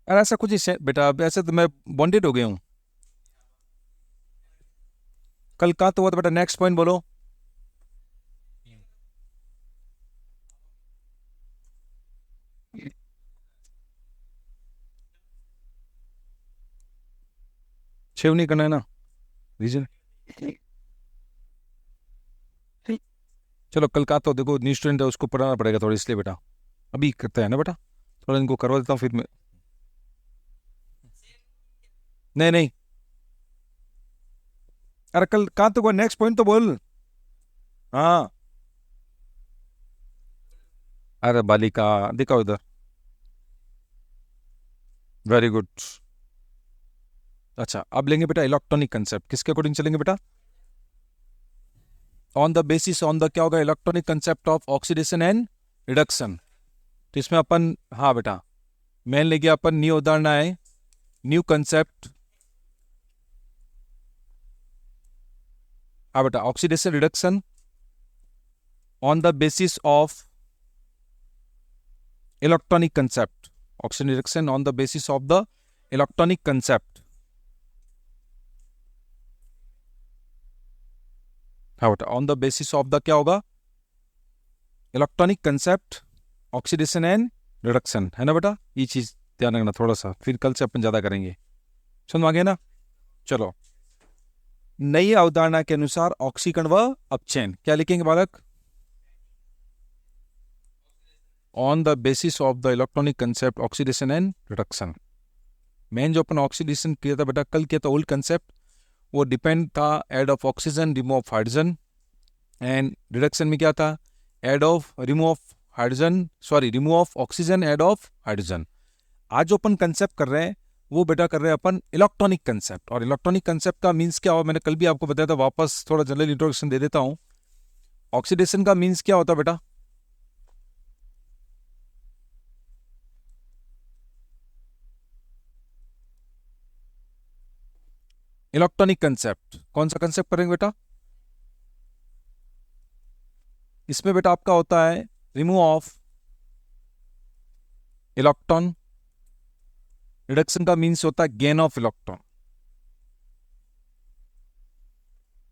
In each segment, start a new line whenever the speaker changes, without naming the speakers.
अरे ऐसा कुछ ही बेटा, अब ऐसे तो मैं बॉन्डेड हो गया हूँ। कल कहाँ तो हुआ था बेटा, नेक्स्ट पॉइंट बोलो। शेव नहीं करना है ना, रीजन। चलो कल का तो देखो, न्यू स्टूडेंट है, उसको पढ़ाना पड़ेगा थोड़ा, इसलिए बेटा अभी करते हैं ना बेटा, थोड़ा इनको करवा देता हूँ फिर मैं। नहीं नहीं, अरे कल कहाँ तो हुआ, नेक्स्ट पॉइंट तो बोल। हाँ। अरे बालिका, दिखाओ इधर। Very good. अच्छा अब लेंगे बेटा इलेक्ट्रॉनिक कंसेप्ट, किसके अकॉर्डिंग चलेंगे बेटा? On the basis, on the क्या होगा, electronic concept of oxidation and reduction. तो इसमें अपन, हाँ बेटा, मेन लेके अपन न्यू उदाहरण है, न्यू कंसेप्ट। हाँ बेटा, oxidation reduction on the basis of electronic concept, oxidation reduction on the basis of the electronic concept. हाँ बेटा, on the basis of the क्या होगा, electronic concept, oxidation and reduction, है ना बेटा, ये चीज ध्यान रखना थोड़ा सा, फिर कल से अपन ज्यादा करेंगे। समझ में आ गया ना? चलो, नई अवधारणा के अनुसार ऑक्सीकरण व अपचयन क्या लिखेंगे बालक? On the basis of the electronic concept oxidation and reduction. Main जो अपन ऑक्सीडेशन किया था बेटा, कल किया था ओल्ड कंसेप्ट, वो डिपेंड था add of oxygen remove of hydrogen, and reduction में क्या था, add of remove of hydrogen, sorry remove of oxygen add of hydrogen. आज जो अपन कंसेप्ट कर रहे हैं वो बेटा कर रहे हैं अपन इलेक्ट्रॉनिक कंसेप्ट, और इलेक्ट्रॉनिक कंसेप्ट का मीन्स क्या हुआ, मैंने कल भी आपको बताया था, वापस थोड़ा जनरल इंट्रोडक्शन दे देता हूँ। ऑक्सीडेशन का मीन्स क्या होता है बेटा? इलेक्ट्रॉनिक कंसेप्ट कौन सा कंसेप्ट करेंगे बेटा? इसमें बेटा आपका होता है रिमूव ऑफ इलेक्ट्रॉन, रिडक्शन का मीन्स होता है गेन ऑफ इलेक्ट्रॉन।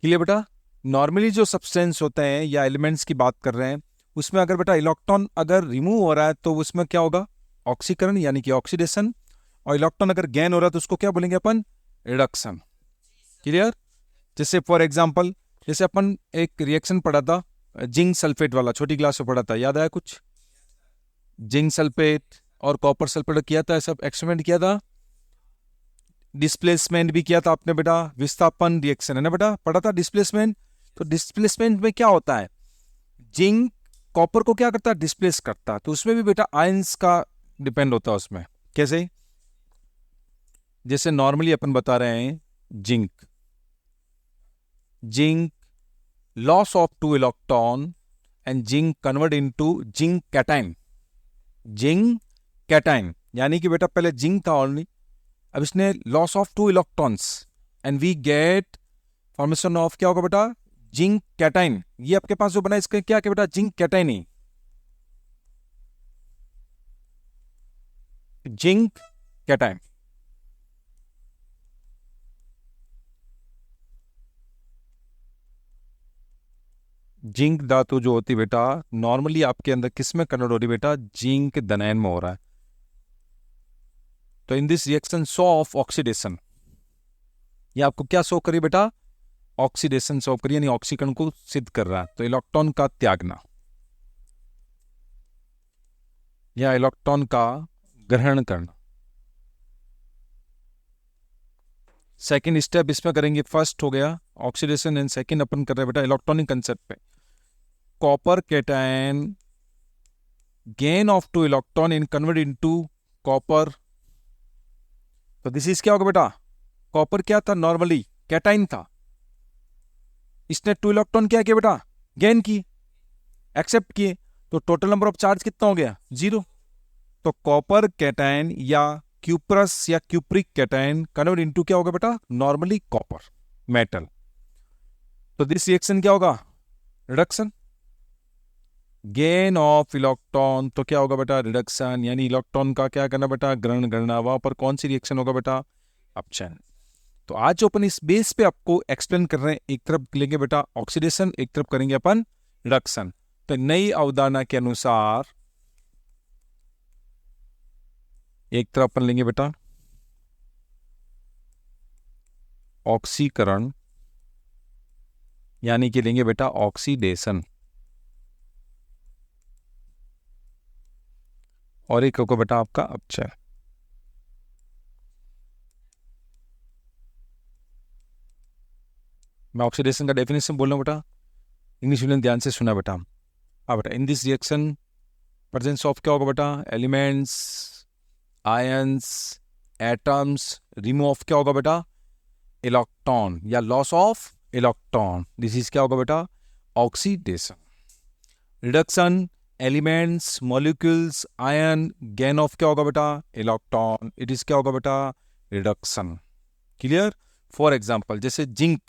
क्लियर बेटा? नॉर्मली जो सब्सटेंस होते हैं या एलिमेंट्स की बात कर रहे हैं, उसमें अगर बेटा इलेक्ट्रॉन अगर रिमूव हो रहा है तो उसमें क्या होगा, ऑक्सीकरण यानी कि ऑक्सीडेशन, और इलेक्ट्रॉन अगर गेन हो रहा है तो उसको क्या बोलेंगे अपन, रिडक्शन। क्लियर? जैसे फॉर एग्जांपल, जैसे अपन एक रिएक्शन पढ़ा था, जिंक सल्फेट वाला, छोटी क्लास में पढ़ा था, याद आया कुछ? जिंक सल्फेट और कॉपर सल्फेट किया था, सब एक्सपेरिमेंट किया था, डिस्प्लेसमेंट भी किया था आपने बेटा, विस्थापन रिएक्शन है ना बेटा, पढ़ा था डिस्प्लेसमेंट। तो डिस्प्लेसमेंट में क्या होता है, जिंक कॉपर को क्या करता है, डिस्प्लेस करता है, तो उसमें भी बेटा आयंस का डिपेंड होता है उसमें। कैसे? जैसे नॉर्मली अपन बता रहे हैं, zinc, zinc loss of two electron and zinc convert into zinc cation, zinc cation, यानी कि बेटा पहले जिंक था ओनली, अब इसने loss of two electrons and we get formation of क्या होगा बेटा, जिंक कैटाइन। ये आपके पास जो बना है इसका क्या क्या बेटा, जिंक कैटाइन ही, जिंक कैटाइन। जिंक धातु जो होती है बेटा, नॉर्मली आपके अंदर किस में कन्वर्ट हो रही है बेटा, जिंक धनायन में हो रहा है। तो in this reaction show of oxidation, ये आपको क्या शो करिए बेटा, ऑक्सीडेशन शो करिए, यानी ऑक्सीकरण को सिद्ध कर रहा है, तो इलेक्ट्रॉन का त्यागना या इलेक्ट्रॉन का ग्रहण करना। सेकंड स्टेप इसमें करेंगे, फर्स्ट हो गया ऑक्सीडेशन एंड सेकंड अपन कर रहे हैं बेटा इलेक्ट्रॉनिक कंसेप्ट पे, copper cation gain of two electron in convert into copper. तो दिस इज क्या होगा बेटा, कॉपर क्या था, नॉर्मली कैटाइन था, इसने टू इलेक्ट्रॉन क्या किया बेटा, गेन की, एक्सेप्ट किए, तो टोटल नंबर ऑफ चार्ज कितना हो गया, 0। तो कॉपर कैटायन या क्यूप्रस या क्यूप्रिक कैटायन कन्वर्ट इनटू क्या होगा बेटा, नॉर्मली कॉपर मेटल। तो दिस रिएक्शन क्या होगा, रिडक्शन। गेन ऑफ इलेक्ट्रॉन, तो क्या होगा बेटा, रिडक्शन, यानी इलेक्ट्रॉन का क्या करना बेटा, ग्रहण करना। वहां पर कौन सी रिएक्शन होगा बेटा, अपचयन। तो आज जो अपन इस बेस पे आपको एक्सप्लेन कर रहे हैं, एक तरफ लेंगे बेटा ऑक्सीडेशन, एक तरफ करेंगे अपन रिडक्शन। तो नई अवधारणा के अनुसार एक तरफ अपन लेंगे बेटा ऑक्सीकरण, यानी कि लेंगे बेटा ऑक्सीडेशन, और एक होगा बेटा आपका अपचयन। मैं ऑक्सीडेशन का डेफिनेशन बोल रहा हूं बेटा, इंग्लिश मीडियम ध्यान से सुना बेटा। हाँ बेटा, इन दिस रिएक्शन प्रेजेंस ऑफ क्या होगा बेटा, elements, ions, atoms, remove of क्या होगा बेटा, इलेक्ट्रॉन, या loss of electron, this is क्या होगा बेटा, oxidation. Reduction, elements, molecules, ion, gain of क्या होगा बेटा, इलेक्ट्रॉन, इट इज क्या होगा बेटा, रिडक्शन। क्लियर। फॉर एग्जांपल जैसे जिंक,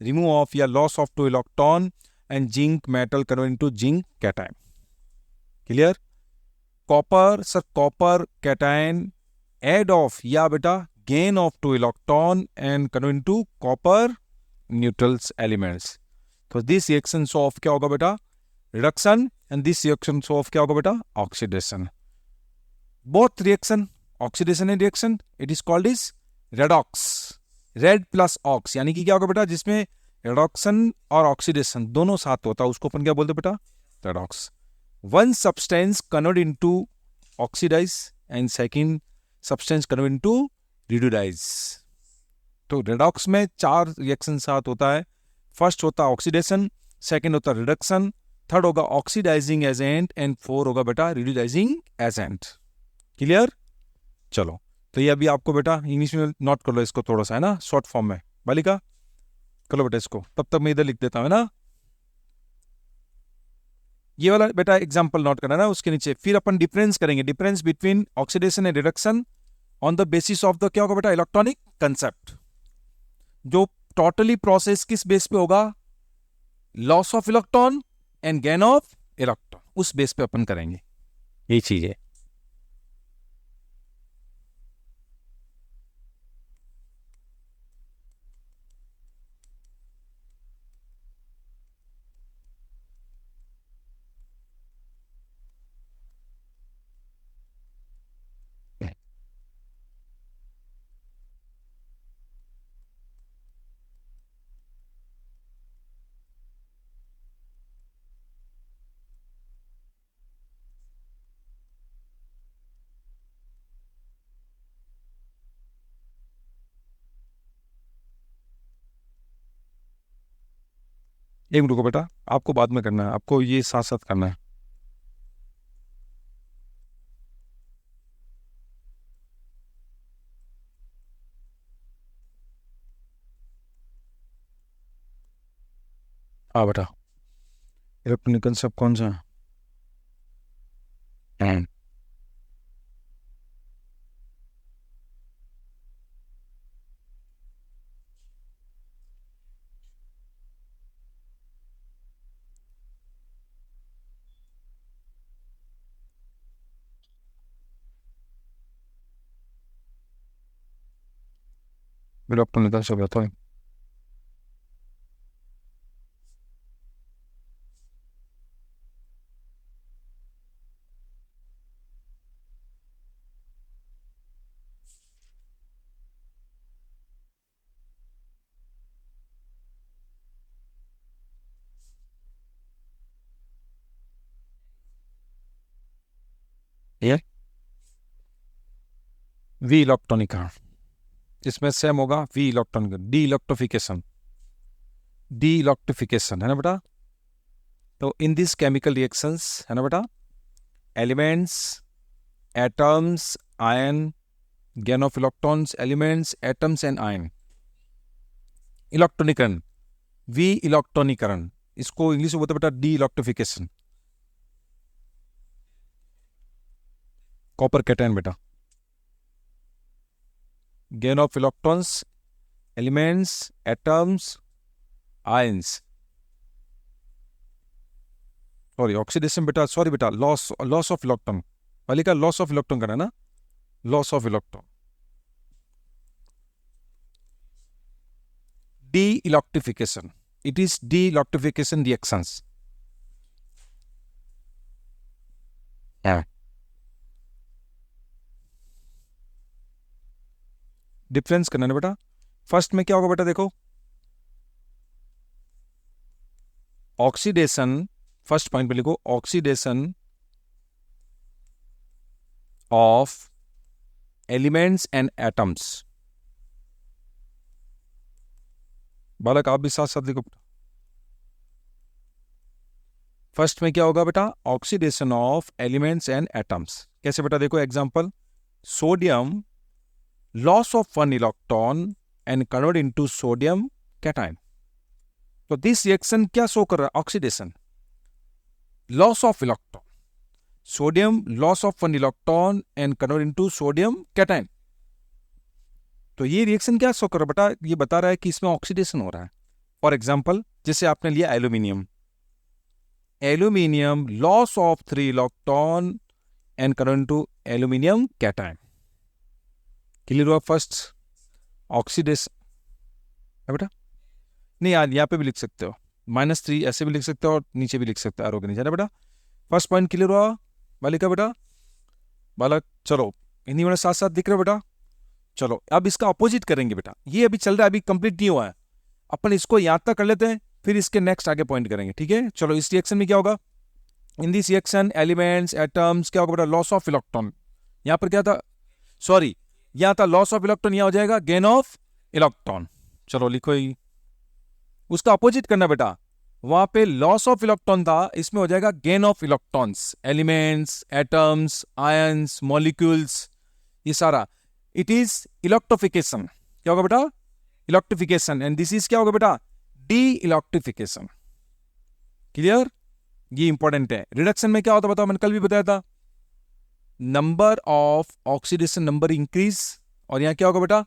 रिमूव ऑफ या loss of two electron and zinc metal convert into zinc cation. Clear. Copper, sir copper cation add of या बेटा gain of two electron and convert into copper neutrals elements. तो this reaction of क्या होगा बेटा, reduction, and this reaction of क्या होगा बेटा, oxidation. Both reaction, oxidation and reaction, it is called is redox, red plus ox, यानी कि क्या होगा बेटा, जिसमें रिडक्शन और ऑक्सीडेशन दोनों साथ होता है, उसको अपन क्या बोलते बेटा, redox. One substance convert into oxidize and second substance convert into reduidize. तो रेडॉक्स में 4 रिएक्शन साथ होता है। फर्स्ट होता है ऑक्सीडेशन, सेकंड होता है रिडक्शन, थर्ड होगा ऑक्सीडाइजिंग एजेंट, एंड 4 होगा बेटा रिड्यूडाइजिंग एजेंट। क्लियर। चलो, तो ये अभी आपको बेटा इंग्लिश में नोट कर लो इसको थोड़ा सा, है ना, शॉर्ट फॉर्म में। बालिका कर लो बेटा इसको, तब तक मैं इधर लिख देता हूं, है ना। ये वाला बेटा एग्जांपल नोट करना ना, उसके नीचे फिर अपन डिफरेंस करेंगे, difference between oxidation and reduction on the basis of the क्या होगा बेटा, इलेक्ट्रॉनिक कंसेप्ट। जो टोटली प्रोसेस किस बेस पे होगा, loss of electron and gain of electron, उस बेस पे अपन करेंगे, यही चीज है। एक मिनट को बेटा, आपको बाद में करना है, आपको ये साथ साथ करना है। हाँ बेटा, इलेक्ट्रॉनिक कंसेप्ट कौन सा है। इलेक्ट्रॉनिक कंसेप्ट बताओ। ये वी इलेक्ट्रॉनिक, इसमें सेम होगा we electronic, de electrification, de electrification, है ना बेटा। तो इन दिस केमिकल रिएक्शंस, है ना बेटा, elements, atoms, ion, gain of electrons, elements, atoms and ion, इलेक्ट्रॉनिकरण, वी इलेक्ट्रॉनिकरण, इसको इंग्लिश में बोलते बेटा डी इलेक्ट्रिफिकेशन। कॉपर कैटायन बेटा, gain of electrons, elements, atoms, ions, sorry oxidation बेटा, सॉरी बेटा, लॉस ऑफ इलेक्ट्रॉन वाली का लॉस ऑफ इलेक्ट्रॉन करना है ना, loss of electron, deelectrification, it is deelectrification reactions. Difference करना है बेटा। फर्स्ट में क्या होगा बेटा, देखो ऑक्सीडेशन, फर्स्ट पॉइंट पे लिखो oxidation of elements and atoms. बालक आप भी साथ साथ लिखो। फर्स्ट में क्या होगा बेटा, oxidation of elements and atoms. कैसे बेटा, देखो example, sodium loss of one electron and convert into sodium cation. तो दिस रिएक्शन क्या शो कर रहा है, oxidation, loss of electron, sodium loss of one electron and convert into sodium cation. तो ये रिएक्शन क्या शो कर रहा है बेटा, ये बता रहा है कि इसमें ऑक्सीडेशन हो रहा है। फॉर एग्जांपल, जैसे आपने लिया aluminium, aluminium loss of 3 electron and convert into aluminium cation. Clear हुआ, फर्स्ट ऑक्सीडेशन है बेटा। नहीं यार, यहाँ पे भी लिख सकते हो, -3 ऐसे भी लिख सकते हो और नीचे भी लिख सकते हो, आरो के नीचे ना बेटा। फर्स्ट पॉइंट क्लियर हुआ बालिका बेटा, बालक। चलो हिंदी में साथ साथ दिख रहे हो बेटा। चलो अब इसका अपोजिट करेंगे बेटा, ये अभी चल रहा है, अभी कंप्लीट नहीं हुआ है, अपन इसको याद तक कर लेते हैं, फिर इसके नेक्स्ट आगे पॉइंट करेंगे, ठीक है। चलो इस रिएक्शन में क्या होगा, इन दिस रिएक्शन एलिमेंट्स एटम्स क्या होगा बेटा, लॉस ऑफ इलेक्ट्रॉन। यहां पर क्या था, सॉरी यहां था लॉस ऑफ इलेक्ट्रॉन, यहां हो जाएगा गेन ऑफ इलेक्ट्रॉन। चलो लिखो ही, उसका अपोजिट करना बेटा, वहां पे लॉस ऑफ इलेक्ट्रॉन था, इसमें हो जाएगा gain of electrons, elements atoms ions molecules, ये सारा इट इज इलेक्ट्रिफिकेशन। क्या होगा बेटा, इलेक्ट्रिफिकेशन, एंड दिस इज क्या होगा बेटा, डी इलेक्ट्रिफिकेशन। क्लियर, ये इंपॉर्टेंट है। रिडक्शन में क्या होता बताओ, मैंने कल भी बताया था, number of oxidation number increase, और यहां क्या होगा बेटा,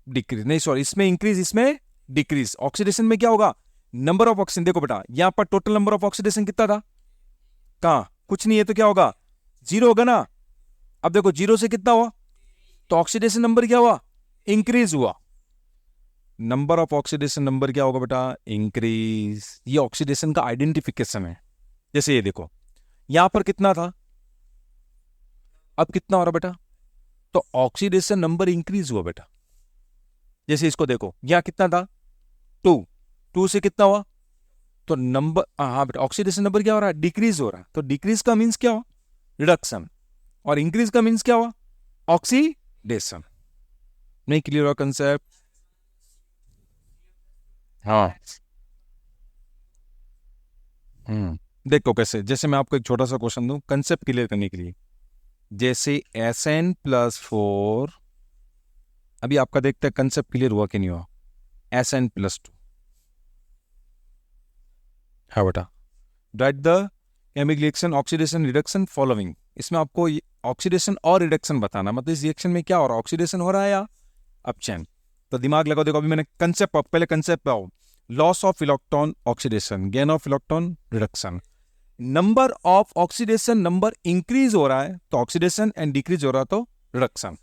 डिक्रीज, नहीं सॉरी इसमें इंक्रीज इसमें डिक्रीज। ऑक्सीडेशन में क्या होगा, नंबर ऑफ ऑक्सीजन, देखो बेटा यहां पर टोटल नंबर ऑफ ऑक्सीडेशन कितना था, कहां कुछ नहीं है, तो क्या होगा 0 होगा ना। अब देखो 0 से कितना हुआ, तो ऑक्सीडेशन नंबर क्या हुआ, इंक्रीज हुआ। नंबर ऑफ ऑक्सीडेशन नंबर क्या होगा बेटा, इंक्रीज। ये ऑक्सीडेशन का आइडेंटिफिकेशन है। जैसे ये देखो यहां पर कितना था, अब कितना हो रहा बेटा, तो ऑक्सीडेशन नंबर इंक्रीज हुआ बेटा। जैसे इसको देखो, यहां कितना था 2 से कितना हुआ, तो नंबर, हाँ बेटा ऑक्सीडेशन नंबर क्या हो रहा है, डिक्रीज हो रहा है। तो डिक्रीज का मीन्स क्या हुआ, रिडक्शन, और इंक्रीज का मीन्स क्या हुआ, ऑक्सीडेशन। नहीं क्लियर हुआ कंसेप्ट, हाँ। देखो कैसे, जैसे मैं आपको एक छोटा सा क्वेश्चन दूं कंसेप्ट क्लियर करने के लिए, जैसे Sn+4, अभी आपका देखते हैं कंसेप्ट क्लियर हुआ कि नहीं हुआ, Sn+2, हाँ बेटा, right the chemical reaction oxidation reduction following. इसमें आपको ऑक्सीडेशन और रिडक्शन बताना, मतलब इस रिएक्शन में क्या हो रहा है, ऑक्सीडेशन हो रहा है या अपचयन। तो दिमाग लगाओ, देखो अभी मैंने कंसेप्ट, पहले कंसेप्ट पे आओ, loss of electron oxidation, gain of electron reduction. Number of oxidation number increase हो रहा है तो ऑक्सीडेशन, एंड डिक्रीज हो रहा है तो रिडक्शन।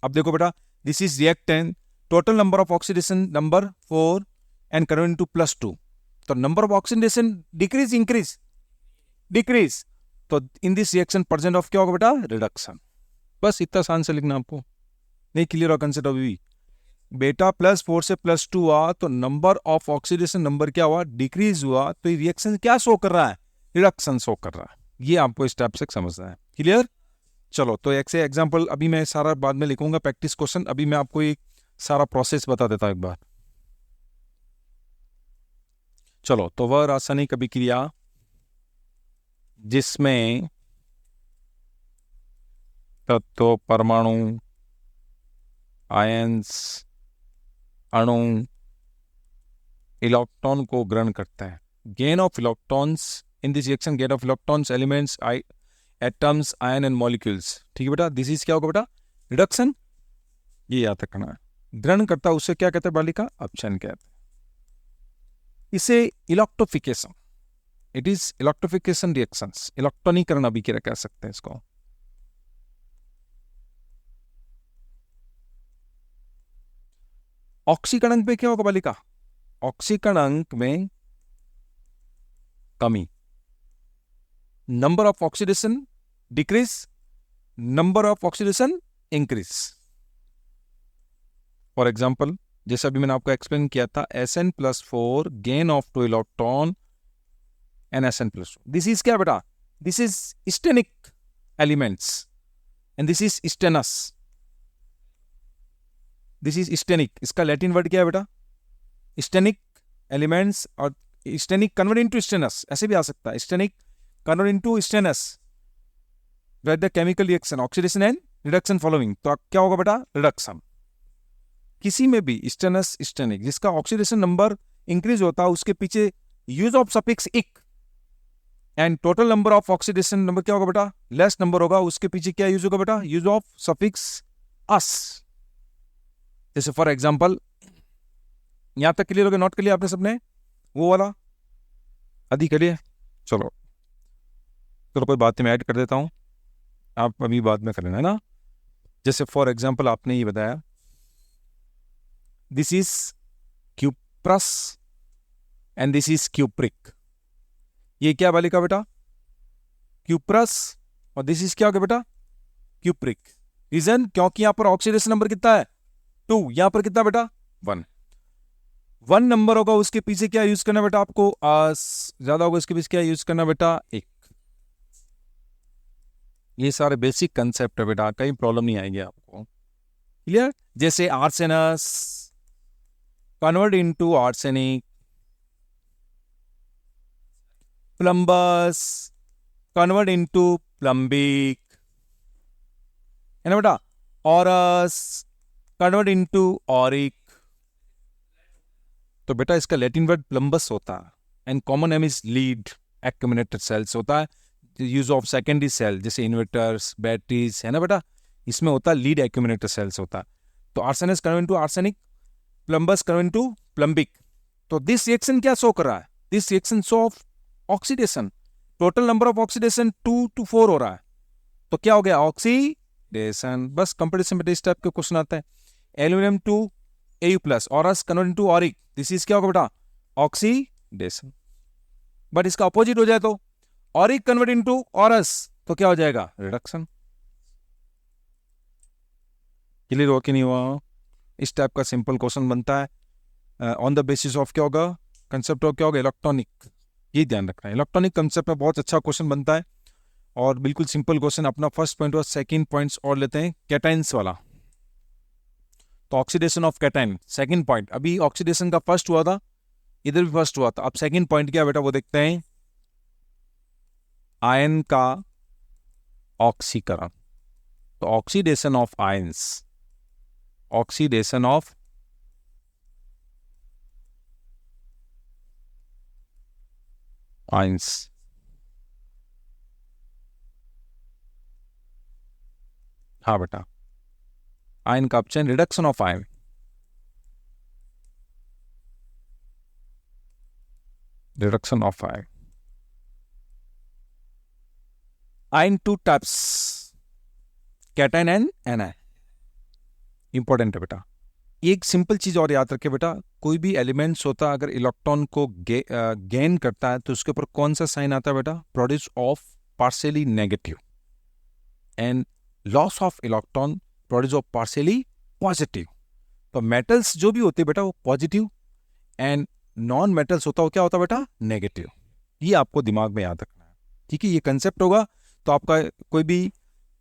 अब देखो बेटा, this is reactant, total number of oxidation number 4 and convert into +2, तो number of oxidation decrease increase decrease, तो in this reaction present of क्या होगा बेटा, रिडक्शन। बस इतना आसान से लिखना आपको, नहीं क्लियर हो कंसेप्ट अभी बेटा। +4 से +2 हुआ तो नंबर ऑफ ऑक्सीडेशन नंबर क्या हुआ, डिक्रीज हुआ, तो ये रिएक्शन क्या शो कर रहा है, रिडक्शन शो कर रहा है। ये आपको स्टेप से समझना है, क्लियर। चलो तो एक से एग्जांपल, अभी मैं सारा बाद में लिखूंगा प्रैक्टिस क्वेश्चन, अभी मैं आपको एक सारा प्रोसेस बता देता हूं एक बार। चलो तो वह रासायनिक अभिक्रिया जिसमें तत्व, परमाणु, आयंस, अणु इलेक्ट्रॉन को ग्रहण करते हैं, gain of electrons in this reaction, gain of electrons elements atoms ion and molecules. ठीक है बेटा, दिस इज क्या होगा बेटा, रिडक्शन, ये याद रखना है। ग्रहण करता है उसे क्या कहते हैं बालिका, अपचयन कहते हैं। इसे electrification, it is electrification reactions, इलेक्ट्रॉनिकरण अभी क्या कह सकते हैं इसको। ऑक्सीकरण पे क्या होगा बालिका? ऑक्सीकरण में कमी, number of oxidation decrease, number of oxidation increase. For example जैसे अभी मैंने आपको एक्सप्लेन किया था, Sn+4 gain of 2 electron NSn+2, this is क्या बेटा? This is stannic elements and this is stannous, this is stannic. इसका लैटिन वर्ड क्या है बेटा? स्टेनिक एलिमेंट्स, और स्टेनिक कन्वर्ट इनटू स्टेनस ऐसे भी आ सकता है, stannic convert into stannous, write the chemical reaction oxidation and reduction following. तो क्या होगा बेटा? रिडक्शन। किसी में भी स्टेनस स्टेनिक जिसका ऑक्सीडेशन नंबर इंक्रीज होता है उसके पीछे यूज ऑफ सफिक्स इक, and total number of oxidation number क्या होगा बेटा? लेस नंबर होगा, उसके पीछे क्या यूज होगा बेटा? यूज ऑफ सफिक्स अस। जैसे फॉर एग्जांपल, यहां तक क्लियर हो गया? नोट कर लिया आपने सबने वो वाला? आदि करिए। चलो चलो कोई बात नहीं, मैं ऐड कर देता हूं, आप अभी बाद में कर लेना है ना। जैसे फॉर एग्जांपल आपने ये बताया, this is cuprous and this is cupric. ये क्या बालिका बेटा? क्यूप्रस, और दिस इज क्या हो गया बेटा? क्यूप्रिक। रीजन, क्योंकि यहां पर ऑक्सीडेशन नंबर कितना है? 2, यहां पर कितना बेटा? 1 नंबर होगा, उसके पीछे क्या यूज करना बेटा आपको? ज्यादा होगा उसके पीछे क्या यूज करना बेटा? 1। ये सारे बेसिक कंसेप्ट है बेटा, कहीं प्रॉब्लम नहीं आएगी आपको, क्लियर? जैसे arsenous convert into arsenic, plumbous convert into plumbic, है ना बेटा? Aurous convert into auric. तो बेटा इसका लैटिन वर्ड प्लम्बस होता है, and common name is lead accumulator cells होता है, यूज ऑफ सेकेंडरी सेल जैसे इन्वर्टर्स, बैटरीज, है ना बेटा? इसमें होता है लीड एक्यूमुलेटर सेल्स होता है। तो arsenous convert into arsenic, plumbous convert into plumbic. तो दिस रिएक्शन क्या शो कर रहा है? This reaction show of oxidation. Total number of oxidation 2 to 4 हो रहा है, तो क्या हो गया? ऑक्सीडेशन। बस कंपटीशन में इस टाइप के क्वेश्चन आता है। Aluminium two Au+, aurous convert into auric, this is क्या होगा बेटा? ऑक्सीडेशन। बट इसका अपोजिट हो जाए तो ऑरिक कन्वर्ट इनटू ऑरस, तो क्या हो जाएगा? रिडक्शन। क्लियर हो कि नहीं हुआ? इस टाइप का सिंपल क्वेश्चन बनता है ऑन द बेसिस ऑफ क्या होगा? कंसेप्ट ऑफ क्या होगा? इलेक्ट्रॉनिक। ये ध्यान रखना है, इलेक्ट्रॉनिक कंसेप्ट में बहुत अच्छा क्वेश्चन बनता है, और बिल्कुल सिंपल क्वेश्चन। अपना फर्स्ट पॉइंट और सेकंड पॉइंट्स और लेते हैं, कैटाइंस वाला। तो oxidation of cation second point. अभी ऑक्सीडेशन का फर्स्ट हुआ था, इधर भी फर्स्ट हुआ था, अब सेकंड पॉइंट क्या बेटा वो देखते हैं। आयन का ऑक्सीकरण। तो oxidation of ions, oxidation of ions. हाँ बेटा, आयन का option reduction of ion, reduction of ion. Ion 2 types, cation and anion. Important है बेटा। एक सिंपल चीज और याद रखे बेटा, कोई भी एलिमेंट्स होता है अगर इलेक्ट्रॉन को गेन करता है तो उसके ऊपर कौन सा साइन आता है बेटा? Produce of partially negative, and loss of electron produce of partially positive. तो मेटल्स जो भी होते हैं बेटा वो पॉजिटिव, एंड नॉन मेटल्स होता है वो क्या होता है बेटा? नेगेटिव। ये आपको दिमाग में याद रखना है, ठीक है? ये कंसेप्ट होगा तो आपका कोई भी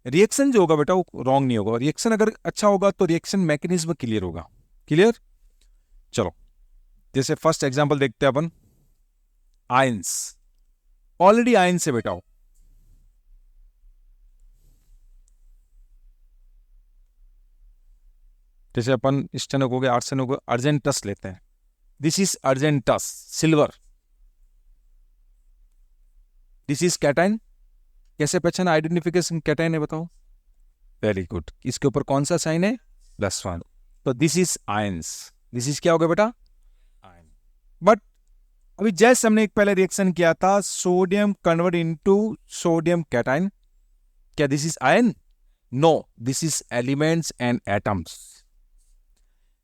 रिएक्शन जो होगा बेटा वो रॉन्ग नहीं होगा। रिएक्शन अगर अच्छा होगा तो रिएक्शन मैकेनिज्म क्लियर होगा। क्लियर? चलो जैसे फर्स्ट एग्जांपल देखते हैं अपन, आयंस। ऑलरेडी आयंस से बेटा हो, जैसे अपन स्टेनो हो गया, आर्सेनो को अर्जेंटस लेते हैं, this is argentous silver, this is cation. कैसे पहचाना? आइडेंटिफिकेशन कैटाइन है, बताओ। Very good. इसके ऊपर कौन सा साइन है? +1। तो this is ions, this is क्या हो गया बेटा? आयन। बट अभी जैसे हमने एक पहले रिएक्शन किया था, sodium convert into sodium cation, क्या this is ion? No, this is elements and atoms.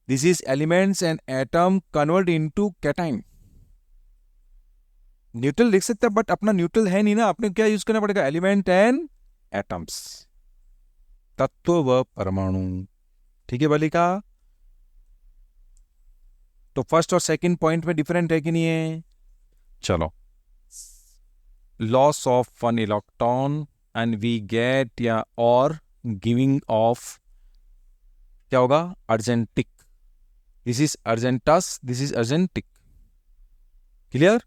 This is elements and atom convert into cation. Neutral लिख सकते हैं बट अपना न्यूट्रल है नहीं ना, अपने क्या यूज करना पड़ेगा? एलिमेंट एंड एटम्स, तत्व व परमाणु. ठीक है बालिका? तो फर्स्ट और सेकंड पॉइंट में डिफरेंट है कि नहीं है? चलो, loss of one electron and we get या और गिविंग ऑफ क्या होगा? Argentic. This is argentous, this is argentic. Clear?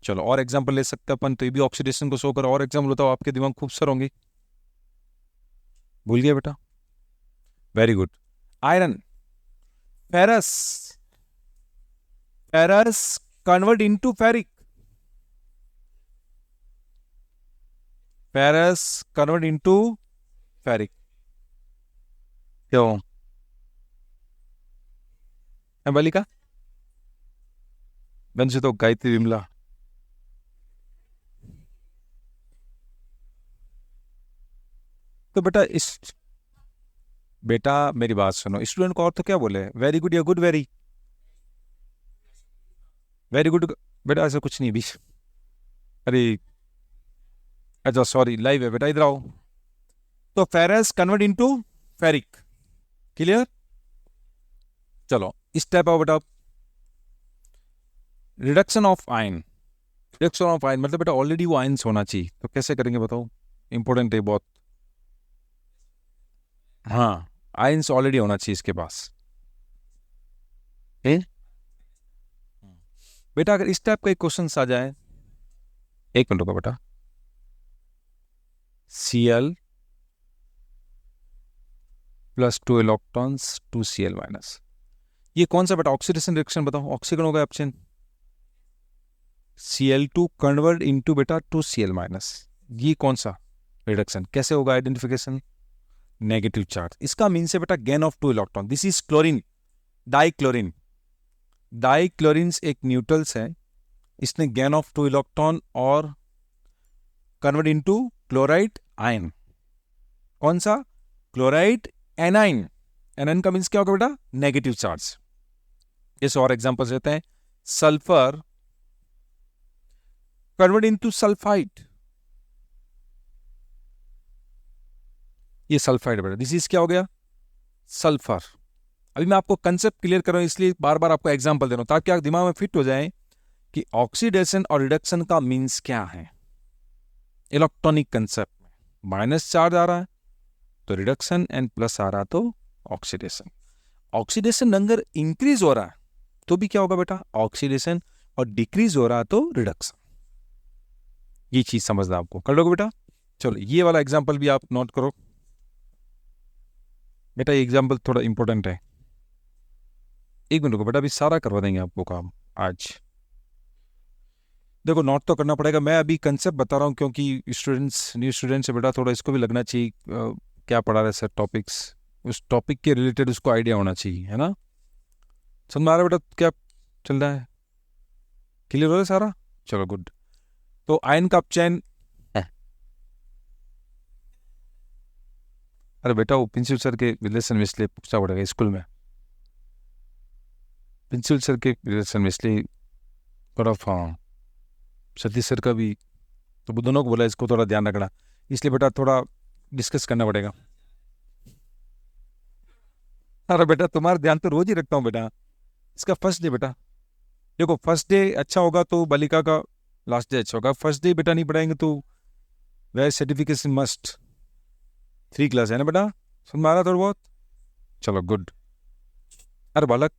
चलो और एग्जांपल ले सकते हैं अपन, तो ये भी ऑक्सीडेशन को शो करो. और एग्जांपल बताओ, आपके दिमाग खूब सर होंगे. भूल गया बेटा? Very good. Iron, ferrous, ferrous convert into ferric. Ferrous convert into ferric. क्यों है बालिका? वंश तो गायत्री विमला. तो बेटा मेरी बात सुनो, स्टूडेंट को और तो क्या बोले? वेरी गुड या गुड वेरी? वेरी गुड बेटा, ऐसा कुछ नहीं भी. अरे अच्छा सॉरी, लाइव है बेटा, इधर आओ. तो ferrous convert into ferric. Clear? चलो इस टाइप आओ बेटा. Reduction of ion. Reduction of ion मतलब बेटा ऑलरेडी वो आयन्स होना चाहिए, तो कैसे करेंगे बताओ? इंपॉर्टेंट है बहुत. हाँ, आयन्स ऑलरेडी होना चाहिए इसके पास. ए? बेटा अगर इस टाइप का एक क्वेश्चन आ जाए, एक मिनट रुको बेटा. Cl plus 2 electrons 2 Cl minus, ये कौन सा बेटा ऑक्सीडेशन रिएक्शन बताओ? ऑक्सीकरण होगा ऑप्शन. Cl2 कन्वर्ट इनटू बेटा 2 Cl माइनस, ये कौन सा रिडक्शन? कैसे होगा आइडेंटिफिकेशन? Negative charge. इसका मीन से बेटा gain of 2 electron. This is chlorine, dichlorine. Dichlorines एक न्यूट्रल्स है, इसने गेन ऑफ 2 इलेक्ट्रॉन और कन्वर्ट इनटू क्लोराइड आयन. कौन सा? Chloride anion. एनाइन का मीन्स क्या होगा बेटा? Negative charge. इस और एग्जांपल्स रहते हैं. सल्फर कन्वर्ट इनटू सल्फाइड, ये सल्फाइड बेटा. दिस इज क्या हो गया? सल्फर. अभी मैं आपको कंसेप्ट क्लियर कर रहा हूं, इसलिए बार बार आपको एग्जांपल दे रहा हूं ताकि आप दिमाग में फिट हो जाए कि ऑक्सीडेशन और रिडक्शन का मीन्स क्या है. इलेक्ट्रॉनिक कंसेप्ट में माइनस चार्ज आ रहा है तो रिडक्शन, एंड प्लस आ रहा तो ऑक्सीडेशन. ऑक्सीडेशन अगर इंक्रीज हो रहा है तो भी क्या होगा बेटा? ऑक्सीडेशन. और डिक्रीज हो रहा है तो रिडक्शन. ये चीज समझना आपको. कर लोगे बेटा? चलो ये वाला एग्जांपल भी आप नोट करो बेटा. ये एग्जांपल थोड़ा इंपॉर्टेंट है. एक मिनट को बेटा, अभी सारा करवा देंगे आपको काम आज. देखो नोट तो करना पड़ेगा. मैं अभी कंसेप्ट बता रहा हूँ क्योंकि स्टूडेंट्स, न्यू स्टूडेंट्स है बेटा, थोड़ा इसको भी लगना चाहिए क्या पढ़ा रहे सर टॉपिक्स, उस टॉपिक के रिलेटेड उसको आइडिया होना चाहिए, है ना? समझ में आ रहा है बेटा क्या चल रहा है? क्लियर हो रहा है सारा? चलो गुड. तो आयन का चैन. अरे बेटा वो प्रिंसिपल सर के रिलेशन में इसलिए पूछना पड़ेगा स्कूल में. प्रिंसिपल सर के रिलेशन में इसलिए थोड़ा. हाँ, सतीश सर का भी, तो वो दोनों को बोला इसको थोड़ा ध्यान रखना, इसलिए बेटा थोड़ा डिस्कस करना पड़ेगा. अरे बेटा तुम्हारा ध्यान तो रोज ही रखता हूँ बेटा. इसका फर्स्ट डे बेटा, देखो फर्स्ट डे अच्छा होगा तो बालिका का लास्ट डे अच्छा होगा. फर्स्ट डे बेटा नहीं पढ़ाएंगे तो वह सर्टिफिकेशन मस्ट. 3 क्लास है ना बेटा? सुन मारा थोड़ा बहुत. चलो गुड. अरे बालक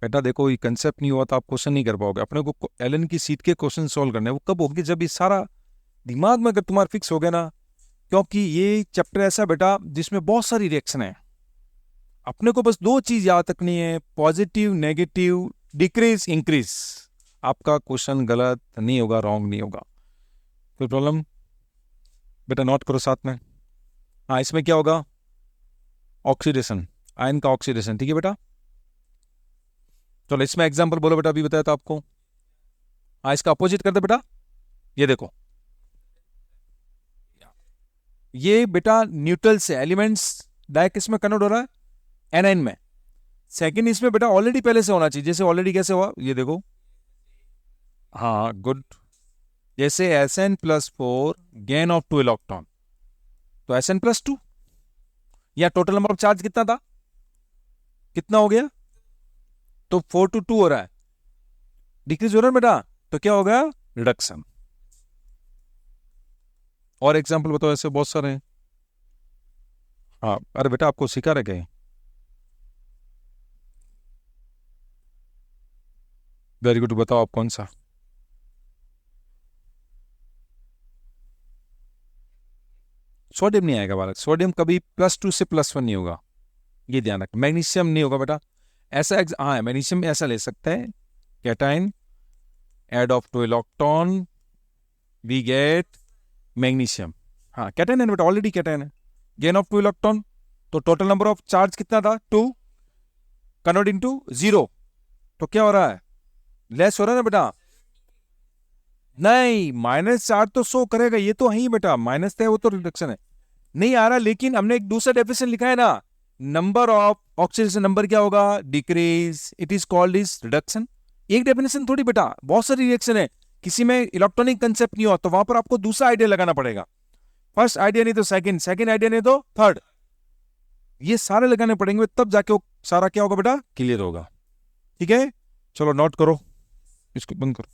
बेटा देखो, ये कंसेप्ट नहीं हुआ तो आप क्वेश्चन नहीं कर पाओगे. अपने को एलन की सीट के क्वेश्चन सॉल्व करने, वो कब होगी? जब ये सारा दिमाग में अगर तुम्हारा फिक्स हो गया ना, क्योंकि ये चैप्टर ऐसा बेटा जिसमें बहुत सारी रिएक्शन है. अपने को बस 2 चीज याद रखनी है, पॉजिटिव नेगेटिव, डिक्रीज इंक्रीज. आपका क्वेश्चन गलत नहीं होगा, रॉन्ग नहीं होगा. कोई प्रॉब्लम बेटा? नोट करो साथ में. हाँ, इसमें क्या होगा? ऑक्सीडेशन, आयन का ऑक्सीडेशन. ठीक है बेटा? चलो इसमें एग्जांपल बोलो बेटा, अभी बताया था आपको। हाँ, इसका अपोजिट कर दे बेटा। ये देखो, ये बेटा न्यूट्रल से एलिमेंट्स डायरेक्ट किसमें कन्वर्ट हो रहा है, एनाइन में। सेकंड इसमें बेटा ऑलरेडी पहले से होना चाहिए, जैसे ऑलरेडी कैसे हुआ ये देखो। हाँ गुड, जैसे Sn+4 गेन ऑफ 2 इलेक्ट्रॉन, तो Sn+2, या टोटल नंबर ऑफ चार्ज कितना था, कितना हो गया, तो 4 to 2 हो रहा है, डिक्रीज हो रहा है बेटा, तो क्या होगा, रिडक्शन। और एग्जांपल बताओ, ऐसे बहुत सारे हैं। हाँ अरे बेटा आपको सिखा रहे गए। वेरी गुड, बताओ आप कौन सा। सोडियम नहीं आएगा बालक, सोडियम कभी +2 से +1 नहीं होगा, ये ध्यान रख। मैग्नीशियम नहीं होगा बेटा, ऐसा हाँ मैग्नीशियम ऐसा ले सकते हैं, cation add of 2 electron we get magnesium. हाँ कैटाइन है बेटा, ऑलरेडी कैटाइन है, गेन ऑफ 2 इलेक्ट्रॉन, तो टोटल नंबर ऑफ चार्ज कितना था, 2 कन्वर्ट इनटू 0, तो क्या हो रहा है, लेस हो रहा है ना बेटा। नहीं, -4 तो शो करेगा, ये तो है बेटा, माइनस है वो तो रिडक्शन है, नहीं आ रहा, लेकिन हमने एक दूसरा डेफिनेशन लिखा है ना, नंबर ऑफ ऑक्सीडेशन नंबर क्या होगा, decrease, it is called is reduction. एक डेफिनेशन थोड़ी बेटा, बहुत सारी रिएक्शन है, किसी में इलेक्ट्रॉनिक कंसेप्ट नहीं हो तो वहां पर आपको दूसरा आइडिया लगाना पड़ेगा, फर्स्ट आइडिया नहीं तो सेकंड, सेकंड आइडिया नहीं तो थर्ड, ये सारे लगाने पड़ेंगे, तब जाके वो सारा क्या होगा बेटा, क्लियर होगा। ठीक है, चलो नोट करो, इसको बंद करो।